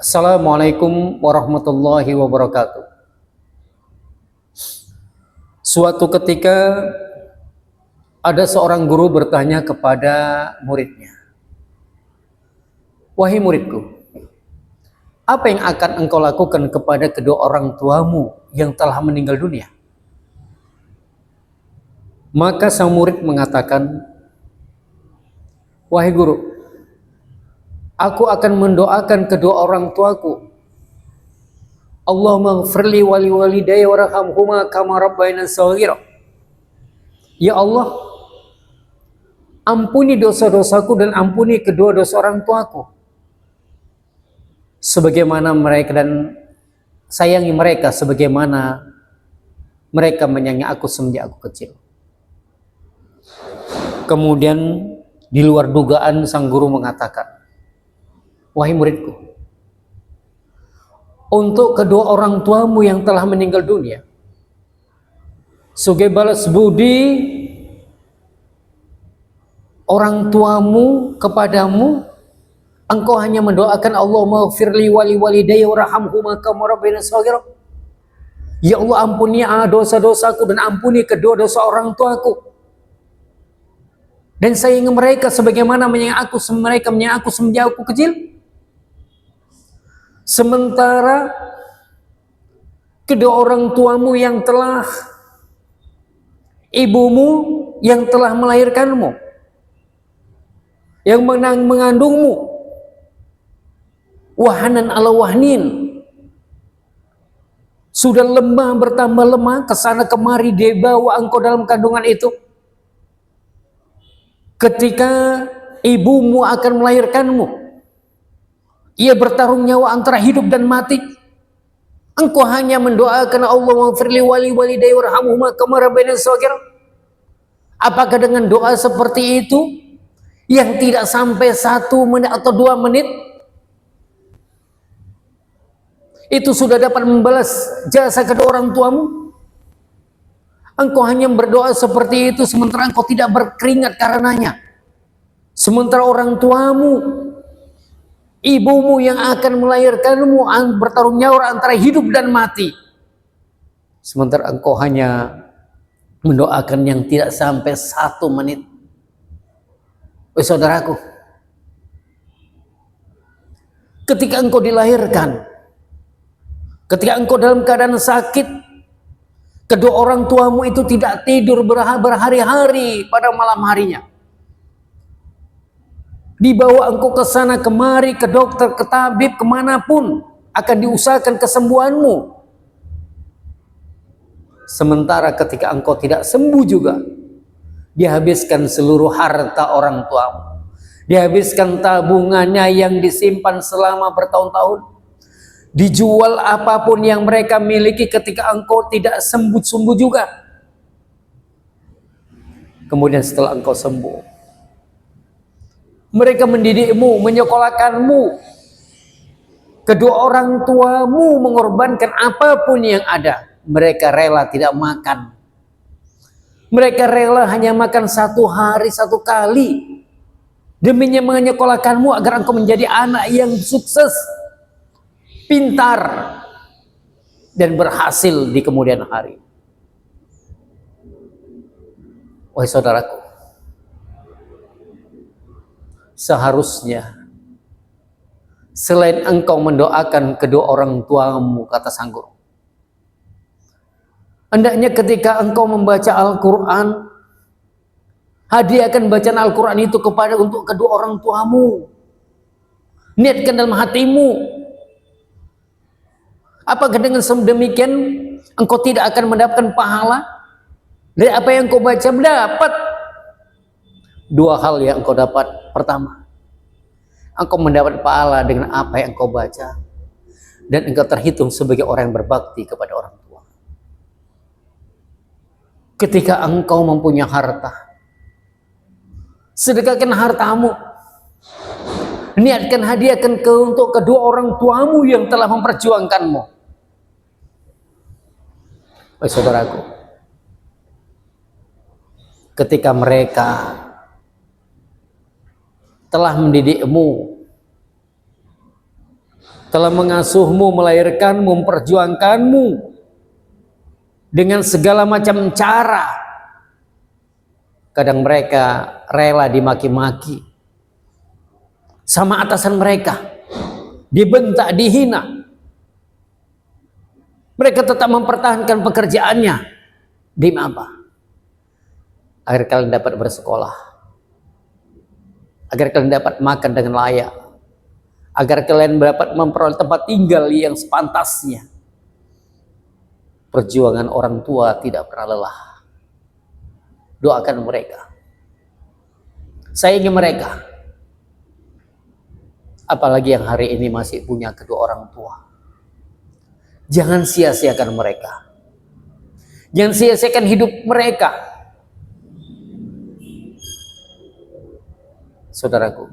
Assalamualaikum warahmatullahi wabarakatuh. Suatu ketika ada seorang guru bertanya kepada muridnya, "Wahai muridku, apa yang akan engkau lakukan kepada kedua orang tuamu yang telah meninggal dunia?" Maka sang murid mengatakan, "Wahai guru, aku akan mendoakan kedua orang tuaku. Allahumma ighfirli wali walidayya warhamhuma kama rabbayani shaghira." Ya Allah, ampuni dosa-dosaku dan ampuni kedua dosa orang tuaku, sebagaimana mereka, dan sayangi mereka sebagaimana mereka menyayangi aku semenjak aku kecil. Kemudian di luar dugaan sang guru mengatakan, "Wahai muridku, untuk kedua orang tuamu yang telah meninggal dunia, sebagai balas budi orang tuamu kepadamu, engkau hanya mendoakan Allahumma ighfirli wali walidayya warhamhuma kama rabbayani shaghira." Ya Allah, ampuni dosa-dosaku dan ampuni kedua dosa orang tuaku, dan sayangi mereka sebagaimana mereka menyayangi aku semenjak aku kecil. Sementara kedua orang tuamu yang telah, ibumu yang telah melahirkanmu, yang mengandungmu, wahanan ala wahnin, sudah lemah bertambah lemah, kesana kemari dibawa engkau dalam kandungan itu. Ketika ibumu akan melahirkanmu, ia bertarung nyawa antara hidup dan mati. Engkau hanya mendoakan Allahumma ighfirli wali walidayya warhamhuma kama rabbayani shaghira. Apakah dengan doa seperti itu yang tidak sampai 1 menit atau 2 menit itu sudah dapat membalas jasa kedua orang tuamu? Engkau hanya berdoa seperti itu sementara engkau tidak berkeringat karenanya. Sementara orang tuamu, ibumu yang akan melahirkanmu, bertarung nyawa antara hidup dan mati. Sementara engkau hanya mendoakan yang tidak sampai 1 menit. Saudaraku, ketika engkau dilahirkan, ketika engkau dalam keadaan sakit, kedua orang tuamu itu tidak tidur berhari-hari pada malam harinya. Dibawa engkau ke sana kemari, ke dokter, ke tabib, kemanapun, akan diusahakan kesembuhanmu. Sementara ketika engkau tidak sembuh juga, dihabiskan seluruh harta orang tuamu, dihabiskan tabungannya yang disimpan selama bertahun-tahun, dijual apapun yang mereka miliki ketika engkau tidak sembuh juga. Kemudian setelah engkau sembuh, mereka mendidikmu, menyekolahkanmu. Kedua orang tuamu mengorbankan apapun yang ada. Mereka rela tidak makan. Mereka rela hanya makan 1 hari 1 kali demi menyekolahkanmu agar engkau menjadi anak yang sukses, pintar, dan berhasil di kemudian hari. Wahai saudaraku, seharusnya selain engkau mendoakan kedua orang tuamu, kata sang guru, hendaknya ketika engkau membaca Al-Quran, hadiahkan bacaan Al-Quran itu untuk kedua orang tuamu. Niatkan dalam hatimu. Apakah dengan demikian engkau tidak akan mendapatkan pahala dari apa yang engkau baca? Mendapat 2 hal yang engkau dapat. Pertama, engkau mendapat pahala dengan apa yang engkau baca, dan engkau terhitung sebagai orang yang berbakti kepada orang tua. Ketika engkau mempunyai harta, sedekahkan hartamu, niatkan hadiahkan untuk kedua orang tuamu yang telah memperjuangkanmu. Saudaraku, ketika mereka telah mendidikmu, telah mengasuhmu, melahirkanmu, memperjuangkanmu dengan segala macam cara. Kadang mereka rela dimaki-maki sama atasan mereka, dibentak, dihina. Mereka tetap mempertahankan pekerjaannya. Demi apa? Agar kalian dapat bersekolah, agar kalian dapat makan dengan layak, agar kalian dapat memperoleh tempat tinggal yang sepantasnya. Perjuangan orang tua tidak pernah lelah. Doakan mereka, sayangi mereka, apalagi yang hari ini masih punya kedua orang tua. Jangan sia-siakan mereka, jangan sia-siakan hidup mereka. Saudaraku,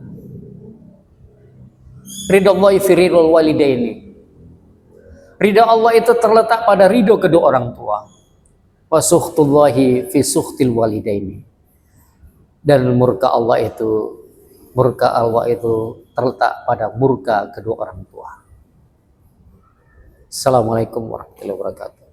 ridho Allah fi ridhol walidaini. Ridho Allah itu terletak pada ridho kedua orang tua. Wa sukhtullahi fi sukhtil walidaini. Dan murka Allah itu terletak pada murka kedua orang tua. Assalamualaikum warahmatullahi wabarakatuh.